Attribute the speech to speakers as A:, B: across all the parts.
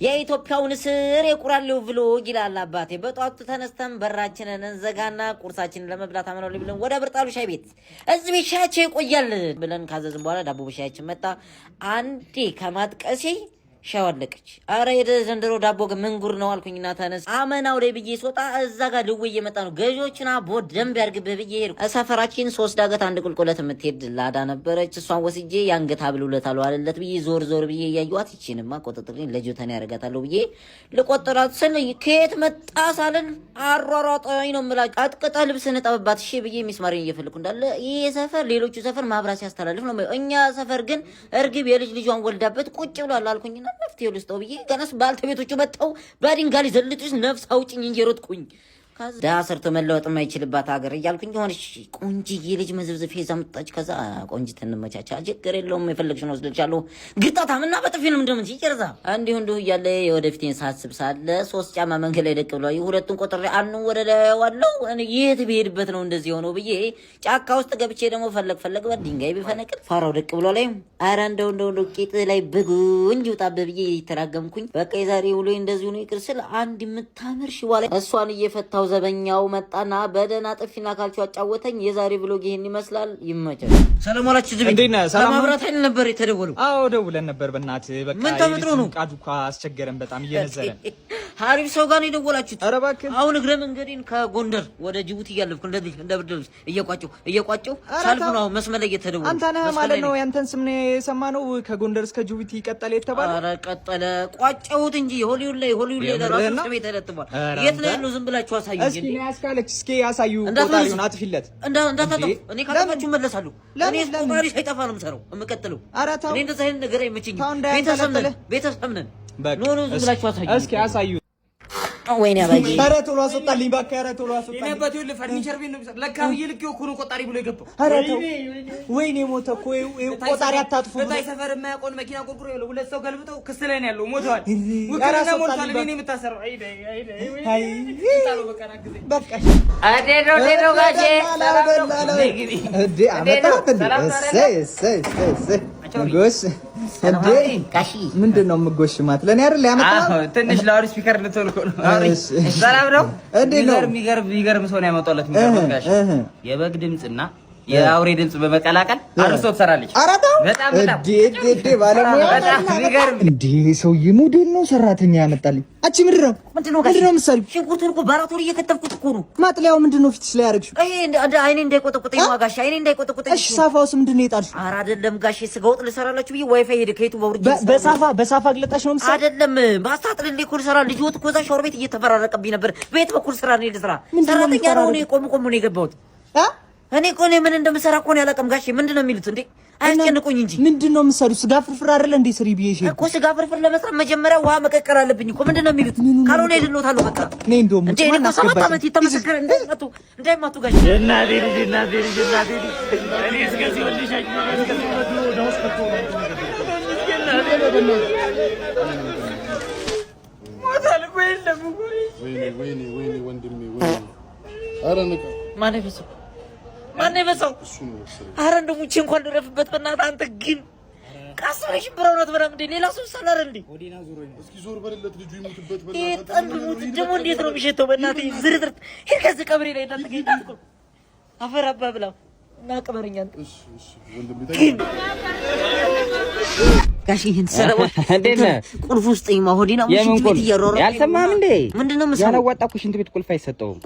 A: የኢትዮጵያውን ስር የቁራሌው ብሎ ይላል አባቴ። በጧቱ ተነስተን በራችንን እንዘጋና ቁርሳችንን ለመብላት አመናው ብለን ወደ ብርጣሉ ሻይ ቤት እዚህ ቤት ሻያቸው ይቆያል ብለን ካዘዝን በኋላ ዳቦ በሻያችን መጣ። አንዴ ከማጥቀሴ ሻው አለቀች። አረ የዘንድሮ ዳቦ ግን ምን ጉር ነው አልኩኝና ተነስ አመናው ላይ ብዬ ስወጣ እዛ ጋር ልው እየመጣ ነው። ገዢዎችና ቦ ደንብ ያርግብህ ብዬ ሄድኩ። ሰፈራችን 3 ዳገት 1 ቁልቁለት የምትሄድ ላዳ ነበረች። እሷን ወስጄ ያንገት አብሉለታለሁ አለለት ብዬ ዞር ብዬ እያየኋት ይቺንማ ቆጥጥልኝ ለጆተን ያረጋታለሁ ብዬ ልቆጥራት ስል ከየት መጣ ሳልን አሯሯጠኝ ነው የምላጭ። ቀጥቅጣ ልብስ ንጠብባት እሺ ብዬ ሚስማሬን እየፈለኩ እንዳለ ይሄ ሰፈር ሌሎቹ ሰፈር ማብራት ሲያስተላልፍ ነው። እኛ ሰፈር ግን እርግብ የልጅ ልጇን ወልዳበት ቁጭ ብሏል አልኩኝና ነፍቴው ልስጠው ብዬ ገናስ ባልተቤቶቹ መጣው በድንጋይ ዘልጥሽ ነፍስ አውጭኝ እንጂ ሮጥኩኝ። ከዛ ዳሰርቶ መለወጥ የማይችልባት ሀገር እያልኩኝ ሆነሽ ቆንጂዬ ልጅ መዝብዝፍ ይዛ መጣች። ከዛ ቆንጂት እንመቻቻ ችግር የለውም የፈለግሽን ወስደልሻለሁ ግጣታም እና በጥፊ ነው እንደምን ሲጨርዛ እንዲሁ እያለ የወደፊቴን ሳስብ ሳለ 3 ጫማ መንገድ ላይ ደቅ ብሏል። ሁለቱን ቆጥሬ አንኑ ወደ ላይ ዋለው የት ብሄድበት ነው እንደዚህ ሆኖ ብዬ ጫካ ውስጥ ገብቼ ደግሞ ፈለግ በድንጋይ ቢፈነቅል ፋራው ደቅ ብሎ ላይ አረ እንደው ቂጥ ላይ ብጉንጅ ውጣበ ብዬ ይተራገምኩኝ። በቃ የዛሬ ውሎ እንደዚህ ሆኖ ይቅር ስል አንድ የምታምር ሽዋ ላይ እሷን እየፈታው ዘበኛው መጣና በደና ጥፊና ካልቸው አጫወተኝ። የዛሬ ብሎግ ይሄን ይመስላል። ይመቻል። ሰላም አላችሁ ዝብ እንዴ ነው? ሰላም አብራታኝ ነበር የተደወለው።
B: አዎ ደውለን ነበር። በእናትህ በቃ
A: ምን ተፈጥሮ ነው?
B: ቃዱካ አስቸገረን በጣም እየነዘረን።
A: አሪፍ ሰው ጋር ነው የደወላችሁት?
B: ኧረ እባክህ
A: አሁን እግረ መንገዴን ከጎንደር ወደ ጅቡቲ እያለፍኩ እንደዚህ እንደ ብርድ ልብስ እየቋጨው ሳልፍ ነው መስመር ላይ የተደወለው።
B: አንተ ነህ ማለት ነው? ያንተን ስም ነው የሰማነው። ከጎንደር እስከ ጅቡቲ ቀጠለ የተባለ።
A: ኧረ ቀጠለ ቋጨሁት እንጂ ሆሊውድ ላይ ለራሱ ስም ተለጥፏል። የት ነው ያለው? ዝም ብላችሁ አሳዩ።
B: እስኪ ነው ያስካለች። እስኪ ያሳዩ ቆጣሪውን አጥፊለት።
A: እንዳታጠፉ። እኔ ካጠፋችሁ መለሳለሁ። እኔ ቆጣሪ ሳይጠፋ ነው የምሰራው የምቀጥለው። እኔ እንደዛ አይነት ነገር አይመችኝም። ቤተሰብ ነን። ኖ ዝም ብላችሁ አሳዩ።
B: እስኪ ያሳዩ።
A: ወይኔ አባዬ
B: ኧረ ቶሎ አስወጣልኝ እባክህ። ኧረ ቶሎ አስወጣልኝ።
C: እኔ አባቴ ሁሉ ፈርኒቸር ቤት ነው ለካ ይልክ እኮ ነው ቆጣሪ ብሎ የገባው።
B: ኧረ ተው ወይኔ ሞተ እኮ ቆጣሪ አታጥፉ።
C: በታይ ሰፈር የማያውቀውን መኪና ቆርቁሮ ይኸውልህ 2 ሰው ገልብጠው ክስ ላይ ነው ያለው። ሞተዋል። ወከረና ሞልቷል። እኔ የምታሰረው አይ ታለው በቃ ናግዘኝ በቃ
A: አዴዶ ጋሼ ሰላም ነው።
B: እሰይ ጎሽ እንዴ
A: ጋሺ
B: ምንድን ነው የምጎሽ ማለት ለኔ አይደል ያመጣው?
C: ትንሽ ላውድ ስፒከር ልትልኮ ነው። ሰላም ነው። እንዴ ነው የሚገርም ሰው ነው ያመጣለት። ጋሺ የበግ ድምጽና የአውሬ ድምጽ በመቀላቀል አርሶ ትሰራለች። በጣም
B: እንዴ ባለሙያ
C: በጣም የሚገርም
B: እንዴ ሰውዬ ሞዴል ነው ሰራተኛ ያመጣልኝ። አቺ ምንድነው ምሳሌ
A: ሽንኩርቱን እኮ ባራቶሪ እየከተፍኩት እኮ ነው።
B: ማጥለያው ምንድነው ፊትሽ ላይ ያደርግሽው?
A: ይሄ አይኔ እንዳይቆጠቁጠኝ ጋሼ አይኔ እንዳይቆጠቁጠኝ።
B: እሺ ሳፋውስ ምንድነው የጣልሽው?
A: ኧረ አይደለም ጋሼ ስጋ ወጥ ልሰራላችሁ ብዬ ዋይፋይ ሄደ ከየቱ በውርጅ
B: በሳፋ ግለጣሽ ነው ምሳሌ አይደለም።
A: ማስታጥልልኝ እኮ ልሰራ ልጅ ወጥ እኮ እዛ ሻወር ቤት እየተፈራረቀብኝ ነበር። ቤት በኩል ስራ ነው ልስራ ሰራተኛ ነው እኔ ቆም ነው የገባሁት። እኔ እኮ ምን እንደምሰራ እኮ ነው ያላቀም ጋሼ። ምንድነው የሚሉት እንዴ? አያስጨንቁኝ እንጂ
B: ምንድነው የምትሰሪው? ስጋ ፍርፍር አይደለ እንዴ? ስሪ ብዬሽ
A: እኮ ስጋ ፍርፍር ለመስራት መጀመሪያ ውሃ መቀቀል አለብኝ እኮ። ምንድነው የሚሉት? ካልሆነ ይድሎታለሁ በቃ
B: እኔ እንደውም
A: እንዴ እኔ እኮ 7 ዓመት የተመሰከረ እንዳይማቱ ጋሼ
C: እናቴ ልጅ እኔ እስከዚህ ወልሻኝ እስከዚህ ወልዶ ደውስ ከቶ ሞታል እኮ የለም እኮ
D: ወይኔ ወንድሜ ወይኔ ኧረ ንቃ
A: ማን ይበሳው? አረ እንደው ሙቼ እንኳን ልረፍበት በእናትህ። አንተ ግን ካስበሽ ብራውናት በራም እንደ ሌላ ሰው ሰላር እንዴ ወዲና ዙሮኝ እስኪ ዞር በለለት ልጁ ይሙትበት በእናትህ። ይጠንብ ሙት ደግሞ እንዴት ነው የሚሸተው? በእናትህ ዝርዝር ከዚህ ቀብሬ ላይ እንዳትገኝ እኮ አፈር አባብላ እና ቀበረኛ አንተ። እሺ ወንድሜ ጋሽ ይሄን ሰራው እንዴ ቁልፍ ውስጥ ይማሆዲና ሙሽት ቤት እያሮራ
B: ያልሰማም እንዴ
A: ምንድነው መሰለኝ
B: ያላዋጣኩ ሽንት ቤት ቁልፍ አይሰጠውም።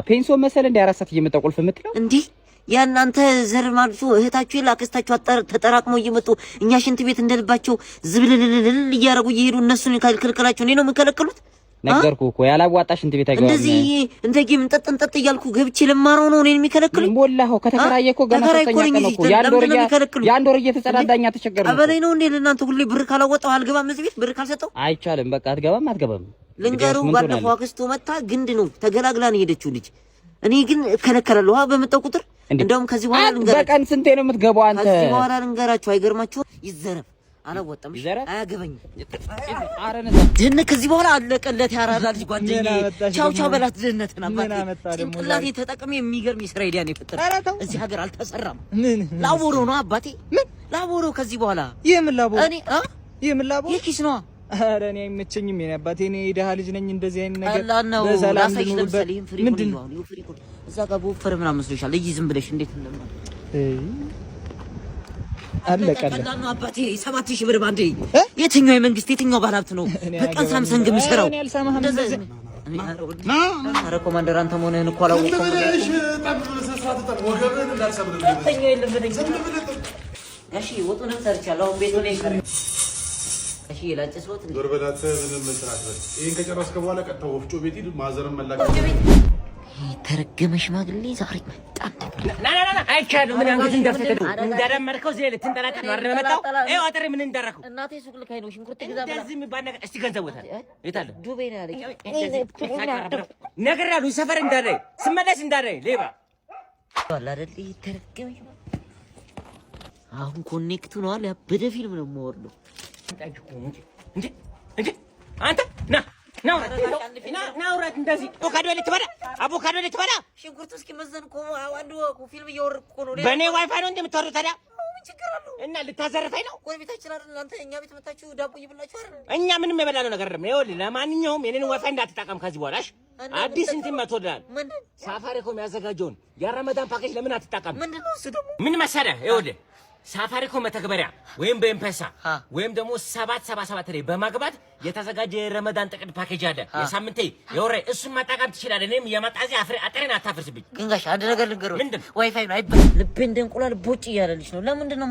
B: ፔንሶ መሰለ እንዴ 4 ሰዓት እየመጣ ቁልፍ የምትለው እንዴ? ያናንተ ዘር ማልፉ እህታችሁ ላክስታችሁ ተጠራቅሞ እየመጡ እኛ ሽንት ቤት እንደልባቸው ዝብልልልል እያረጉ እየሄዱ እነሱን ካልከልከላችሁ እኔ ነው የምከለክሉት? ነገርኩ እኮ ያላዋጣ ሽንት ቤት አይገባም።
A: እንደዚህ እንደዚህ እንጠጥ እያልኩ ገብቼ ለማረው ነው እኔን የሚከለክሉኝ?
B: ሞላው ከተከራየ እኮ ገና ሶስተኛ ቀን እኮ ያንዶር እየተጸዳዳኛ ተቸገረ።
A: አበላይ ነው እንዴ ለእናንተ ሁሌ ብር ካላወጣው አልገባም እዚህ ቤት ብር ካልሰጠው
B: አይቻልም። በቃ አትገባም። ልንገሩ
A: ባለፈው አክስቱ መታ ግንድ ነው ተገላግላ ነው የሄደችው ልጅ። እኔ ግን እከለከላለሁ በመጣው ቁጥር። እንደውም ከዚህ በኋላ ልንገራችሁ
B: በቀን ስንቴ ነው የምትገባው አንተ?
A: ከዚህ በኋላ ልንገራችሁ አይገርማችሁ? ይዘረፍ አላወጣም አያገባኝም። ድህነት ከዚህ በኋላ አለቀለት። ያራዳ ልጅ ጓደኛዬ ቻው በላት። ድህነትን አባቴ ጭንቅላቴ ተጠቅሜ የሚገርም የስራ አይዲያ ነው የፈጠረው። እዚህ ሀገር አልተሰራም። ላቦሮ ነው አባቴ ላቦሮ። ከዚህ በኋላ
B: የምን ላቦሮ?
A: እኔ
B: የምን ላቦሮ?
A: የኪስ ነው
E: ኧረ እኔ አይመቸኝም የኔ አባቴ እኔ የደሃ ልጅ ነኝ እንደዚህ አይነት ነገር
A: በሰላም ልኑርበት ምንድነው እዛ ጋር በወፈረ ምናምን መስሎሻል ልጅ ዝም ብለሽ እንዴት እንደማለ
E: አለቀለ
A: አባቴ 7000 ብር ባንዴ የትኛው የመንግስት የትኛው ባለሀብት ነው በቀን ሳምሰንግ የሚሰራው ኧረ ኮማንደር አንተ መሆንህን እኮ አላወቅኩም ጋሺ ወጡንም ሰርቻለሁ አሁን ቤቱ ላይ ቀረ ጋሺ ላጭስወት
D: ጎርበዳተ ምንም መስራት ነው ይሄን ከጨረስከ በኋላ ቀጥታ ወፍጮ ቤት ሂድ ማዘርም መላክ
A: ተረገመ ሽማግሌ ዛሬ መጣ
C: ና አይቻለሁ ምን አንገት እንደፈተደ እንደደመርከው ዘለ ትንጠላጥ ነው አይደል መጣው አይ አጥሪ ምን እንደረኩ
A: እናቴ ሱቅ ልካይ ነው ሽንኩርት ግዛ ብላ
C: እንደዚህ የሚባል ነገር እስቲ ገንዘብ ወጣ የታለ
A: ዱቤ ነው ያለኝ
C: ነገር ያሉ ሰፈር እንዳለ ስመለስ እንዳለ ሌባ
A: ዋላ አይደል ተረገመ አሁን ኮኔክቱ ነው አለ ያበደ ፊልም ነው የምወርደው
C: እንዴ አንተ ና አውራት እንደዚህ አቮካዶ ልትበላ
A: ሽንኩርት እስኪ መዘን እኮ አንዱ ፊልም እየወረድኩ እኮ ነው
C: በእኔ ዋይፋይ ነው እንደምታወሩት ታዲያ
A: ምን ችግር አለው
C: እና ልታዘርፈኝ ነው
A: ጎረቤታችን አይደል እናንተ እኛ ቤት መጣችሁ ዳቦ ይብላችሁ አይደል
C: እኛ ምንም የበላነው ነገር አይደለም ይኸውልህ ለማንኛውም የኔን ዋይፋይ እንዳትጠቀም ከዚህ በኋላ አዲስ እንትን መጥቶልሃል ሳፋሪኮም ያዘጋጀውን የረመዳን ፓኬጅ ለምን አትጠቀም
A: ምንድነው እሱ ደግሞ
C: ምን መሰለህ ይኸውልህ ሳፋሪኮም መተግበሪያ ወይም በኤምፔሳ ወይም ደግሞ 777 ላይ በማግባት የተዘጋጀ የረመዳን ጥቅል ፓኬጅ አለ የሳምንቴ የወሬ እሱን መጠቀም ትችላለህ እኔም የመጣዚ አጥሬን አታፍርስብኝ
A: ግንጋሽ አንድ ነገር ልንገርህ
C: ምንድን
A: ዋይፋይ ነው አይበል ልቤ እንደ እንቁላል ቦጭ እያለልሽ ነው ለምንድን ነው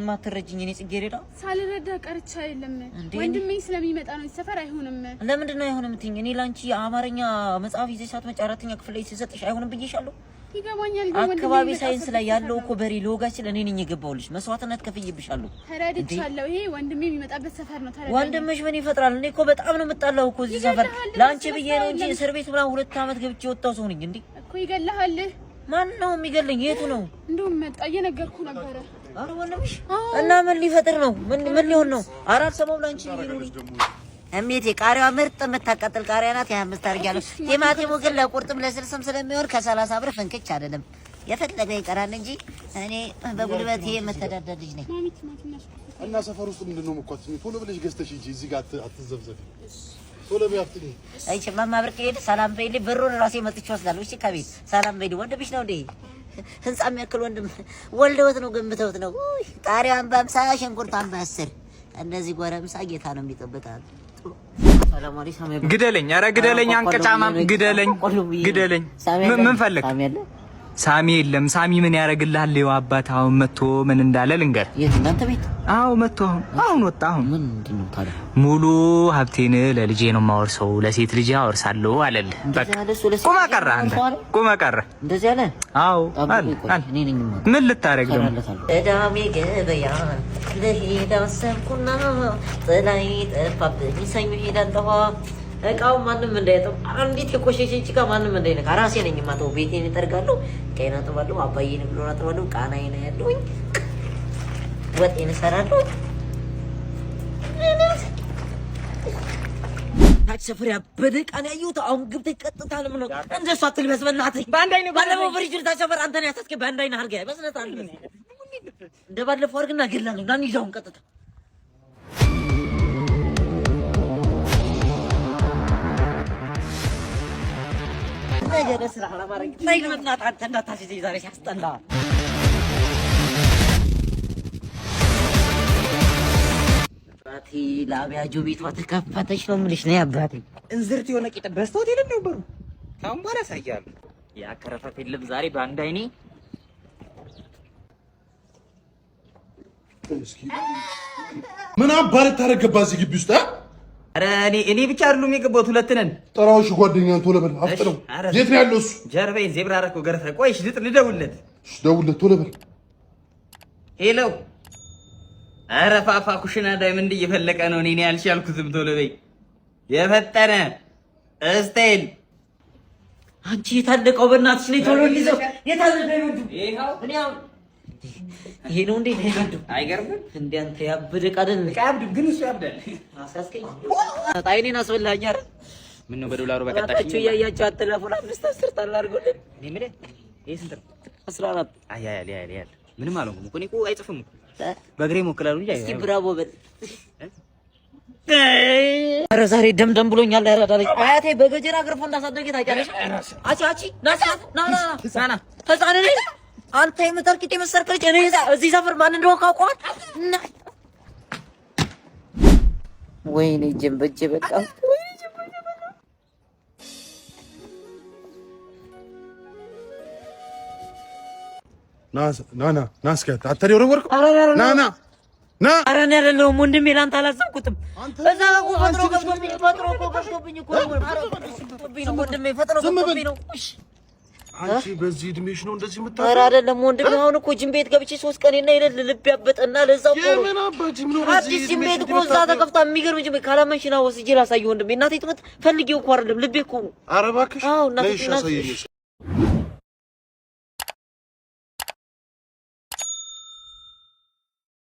A: ማትረጅኝ እኔ ጽጌረዳ
F: ሳልረዳ ቀርቻ አይደለም ወንድሜ ስለሚመጣ ነው ሰፈር አይሆንም
A: ለምንድን ነው አይሆንም ትኝ እኔ ላንቺ የአማርኛ መጽሐፍ ይዘሽ ሳትመጪ አራተኛ ክፍል ላይ ሲሰጥሽ አይሆንም ብዬሻለሁ
F: ይገባኛል
A: አካባቢ ሳይንስ ላይ ያለው እኮ በሪ ሎጋችን እኔ ነኝ የገባውልሽ መስዋዕትነት ከፍዬብሻለሁ
F: ተረድቻለሁ ይሄ ወንድሜ የሚመጣበት ሰፈር ነው ተረድቻለሁ
A: ወንድምሽ ምን ይፈጥራል እኔ እኮ በጣም ነው የምጣላው እኮ እዚህ ሰፈር ላንቺ ብዬ ነው እንጂ እስር ቤት ብላ 2 አመት ገብቼ ወጣው ሰው ነኝ እንዴ
F: እኮ ይገለሃል
A: ማን ነው የሚገለኝ የቱ ነው
F: እንደውም መጣ እየነገርኩ ነበር
A: አረ ወንድምሽ እና ምን ሊፈጥር ነው ምን ሊሆን ነው አራት ሰሞን ላንቺ ይሉኝ እሜቴ ቃሪያዋ ምርጥ የምታቃጥል ቃሪያ ናት 25 አድርጊያለሁ ቲማቲሙ ግን ለቁርጥም ለስልስም ስለሚወር ከ30 ብር ፍንክች አይደለም የፈለገ ይቀራል እንጂ እኔ በጉልበቴ የምተዳደር ልጅ ነኝ
D: እና ሰፈር ውስጥ ምንድነው መኳት ቶሎ ብለሽ ገዝተሽ ሂጂ እዚህ ጋር አትዘብዘፊ ቶሎ ቢያፍጥኝ
A: አይቼ ማማብርቅ ሄድ ሰላም በይልኝ ብሩን ራሴ መጥቼ ወስዳለሁ እሺ ከቤት ሰላም በይልኝ ወንድምሽ ነው እንዴ ህንጻ የሚያክል ወንድም ወልደውት ነው ገምተውት ነው ቃሪያውን በ50 ሽንኩርቷን በ10 እንደዚህ ጎረምሳ ጌታ ነው የሚጠብቃል
E: ግደለኝ ኧረ ግደለኝ አንቀጫማም ግደለኝ ምን ፈልግ ሳሚ የለም ሳሚ ምን ያደርግልሃል ይኸው አባት አሁን መጥቶ ምን እንዳለ ልንገር
A: የት እናንተ ቤት
E: አዎ መጥቶ አሁን ወጣ አሁን
A: ምንድነው ታዲያ
E: ሙሉ ሀብቴን ለልጄ ነው የማወርሰው ለሴት ልጄ አወርሳለሁ አለልህ በቃ ቁመ ቀረ
A: እንደዚህ አለ
E: አዎ ምን ልታረግ ደግሞ
A: እዳሜ ገበያ ለሄዳ ሰብኩና ጥላይ ጠፋብኝ ሰኞ ሄዳለሁ እቃው ማንም እንዳይጠው አንዲት የቆሸሸች እቃ ማንም እንዳይነካ ራሴ ነኝ ማተው ቤቴን እጠርጋለሁ ቀይና ጥባለሁ አባዬን ብሎና ጥባለሁ ቃናዬን ያለውኝ ወጤን እሰራለሁ ታች ሰፈር ያበደ ቃና ያዩት አሁን ግብት ቀጥታ ነው እንደሷ አትልበስ በእናትህ ባንዳይ ነው ባለፈው ፍሪጅ ታች ሰፈር አንተ ነው ያስከ ባንዳይ ነው አርጋ በስነት አልበስ እንደባለፈው አርግና ገላለሁ ዳን ይዛውን ቀጥታ ነገር ስራ አላማረኝ ታይግመናት አንተ እንዳታሲዘኝ ዛሬ ሲያስጠላ አባቴ ለአብያጆ ቤቷ ተከፈተች ነው የምልሽ ነው አባቴ
B: እንዝርት የሆነ ቂጥ በስቶት ሄደን ነበሩ ታውን በኋላ ሳያሉ
A: ያከረፈት የለም ዛሬ በአንድ አይኔ
D: ምን አባል ታረገባ እዚህ ግቢ ውስጥ
B: ኧረ እኔ ብቻ አይደሉም የገባሁት ሁለት ነን
D: ጠራውሽ ጓደኛን ቶሎ በል አፍጥነው የት ነው ያለው እሱ
B: ጀርባዬን ዜብራ አደረከው ገረፈ ቆይሽ ልደውልለት
D: ደውልለት ቶሎ በል
B: ሄሎ ኧረ ፋፋ ኩሽና ዳይመንድ እየፈለቀ ነው እኔ ያልሻልኩትም ቶሎ በይ የፈጠነ ስታይል
A: አንቺ የታለቀው በእናትሽ ላይ ቶሎ እንዲዘው የታለቀው ይወዱ እኔ ይሄ ነው እንዴ ይወዱ
B: አይገርምም
A: እንዴ አንተ ያበደ ቃደን
B: ቃብዱ ግን እሱ ያብዳል
A: አሳስከኝ ታይኔን አስበላኝ አይደል
B: ምን ነው በዶላሩ በቀጣሽ
A: እቺ ያያቻ አትለፉን 5-10 ታላርጎልኝ
B: እኔ ምን ይሄ ስንት
A: 14
B: አያ ምንም አልሆንኩም እኮ እኔ እኮ አይጽፍም እኮ በእግሬ ሞክላሉ እንጂ
A: እስኪ ብራቮ በል ኧረ ዛሬ ደምደም ብሎኛል። ያራዳለች አያቴ በገጀራ ግርፎ እንዳሳደገ ታውቂያለሽ? አቺ ና ህፃን ነኝ አንተ የምትርቂት የመሰርከች እኔ እዚህ ሰፈር ማን እንደሆነ ካውቀዋል። ወይኔ ጀንበጀ በቃ
D: ና እስኪ አታሪ ወረወርኩ ና ኧረ እኔ አይደለሁም ወንድሜ፣ ላንተ አላሰብኩትም። እዛ ፈጥሮ ገብቶብኝ እኮ ነው ወንድሜ፣ ፈጥሮ ገብቶብኝ ነው። አንቺ በዚህ እድሜሽ ነው እንደዚህ የምታውቀው? ኧረ አይደለም ወንድሜ፣ አሁን እኮ ጂም ቤት ገብቼ 3 ቀን እና ይለል ልብ ያበጠና ለዛው እኮ ነው። የምን አባ ጂም ነው? አዲስ ጂም ቤት እኮ እዛ ተከፍታ የሚገርም ጂም። ካላመንሽ ና ወስጄ ላሳየው ወንድሜ። እናቴ ትመት ፈልጌው እኮ አይደለም ልቤ እኮ ነው። ኧረ እባክሽ ነይሽ አሳየኝ።